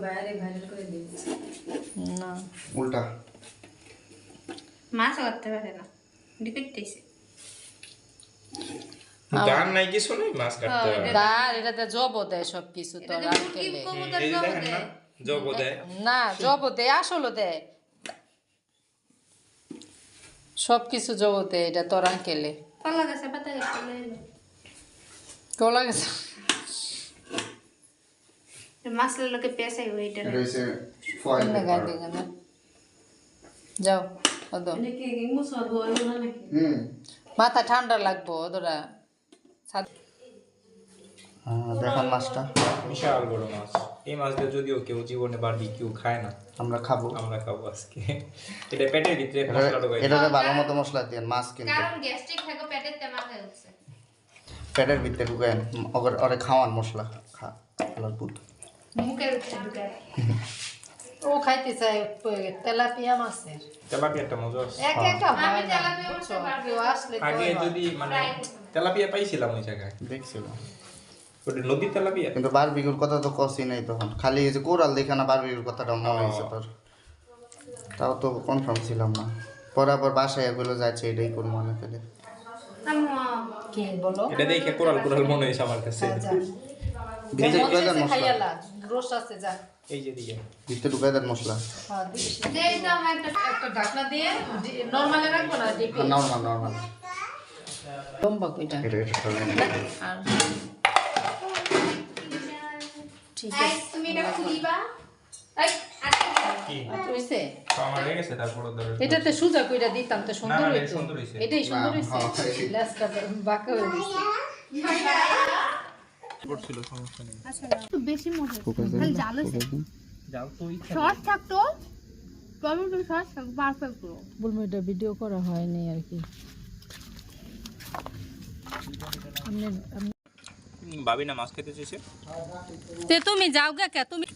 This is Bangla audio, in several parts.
বাইরে ভাইরাল করে দিয়েছে না উল্টা মাছ করতে পারে না ডিপিটতেছে গান নাই কিছু নাই মাছ কাটতে হয় দাঁড় এটাতে জবও দেয় সব কিছু তো আঙ্কেলে এই যে দেখেন না জব দেয় না জবও দেয় আসলে দেয় সব কিছু জবও দেয় এটা তোর আঙ্কেলে কলা গাছে পাতা গাছে কলা গেছে মাছের লোকে পেশাই ওইটা এটা হচ্ছে ফয়েল যাও ওদো নাকি মুসা দোয়া না নাকি মাথা ঠান্ডা লাগবো ওদরা দেখান মাছটা বিশাল বড় মাছ এই মাছ দিয়ে যদিও কেউ জীবনে বারবিকিউ খায় না আমরা খাবো আমরা খাবো আজকে এটা পেটের ভিতরে মশলা ঢোকাই এটাতে ভালো মতো মশলা দিয়ে মাছ কিন্তু কারণ গ্যাস্ট্রিক থাকে পেটের তেমা হয়ে যাচ্ছে পেটের ভিতরে ঢুকায় ওরে খাওয়ান মশলা খা খেলার পুত মুখের ভিতরে ঢুকায় ও খাইতে চাই তেলাপিয়া মাছের তেলাপিয়াটা মজা আছে এক একটা আমি হয় না তেলাপিয়া বুঝছো? করতে পারবো। কেউ আসলে তো আগে হয়। যদি মানে তেলাপিয়া পাইছিলাম ওই জায়গায় দেখছিলাম ওটা নদীর তেলাপিয়া কিন্তু বারবিকিউর কথা তো কষি নাই তখন খালি এই যে কোরাল দেখে না বারবিকিউর কথাটা মনে হয়েছে তোর তাও তো কনফার্ম ছিলাম না পরে আবার বাসায় এগুলো যাচ্ছে এটাই কোন মনে করে কি বলো এটা দেখে কোরাল কোরাল মনে হয়েছে আমার কাছে ভিতরে ঢুকাই দেন মশলা খাইয়ালা রোস আছে যা এই যে দিকে ভিতরে ঢুকাই দেন মশলা হ্যাঁ দিস দেই দাও একটা একটা ঢাকনা দিয়ে নরমালে রাখবো না ডিপি নর্মাল নর্মাল লম্বা কইটা এটা খাবেন আর ঠিক এই আছে তুমি এটা খুলিবা এই আজকে কি হইছে তো আমার হয়ে গেছে তারপর ধরে এটাতে সুজা কইরা দিতাম তো সুন্দর না, না, হইতো সুন্দর হইছে। এটাই সুন্দর না, হইছে হ্যাঁ। লেসটা বাঁকা হয়ে গেছে করছিল সমস্যা নেই একটু বেশি মজা খালি জাল হইছে যাও তো ইচ্ছা শর্ট থাকতো টমেটো সস থাকতো পারফেক্ট পুরো বলবো এটা ভিডিও করা হয়নি আর কি ভাবি না মাছ খেতে চেয়েছে তে তুমি যাও গা কে তুমি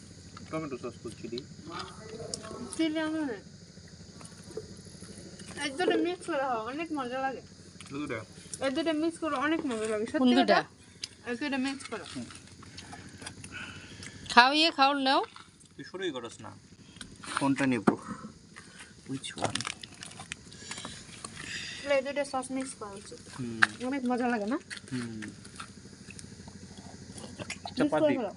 টমেটো সস করছি দি চিলি আমার এই দুটো মিক্স করা হয় অনেক মজা লাগে দুধটা এই দুটো মিক্স করে অনেক মজা লাগে কোন সত্যি দুটা এই দুটো মিক্স করো খাওয়িয়ে খাও নাও তুই শুরুই করস না কোনটা নেব উইচ ওয়ান এই দুটো সস মিক্স করা উচিত অনেক মজা লাগে না হুম মিক্স করে চাপাতি ফেলো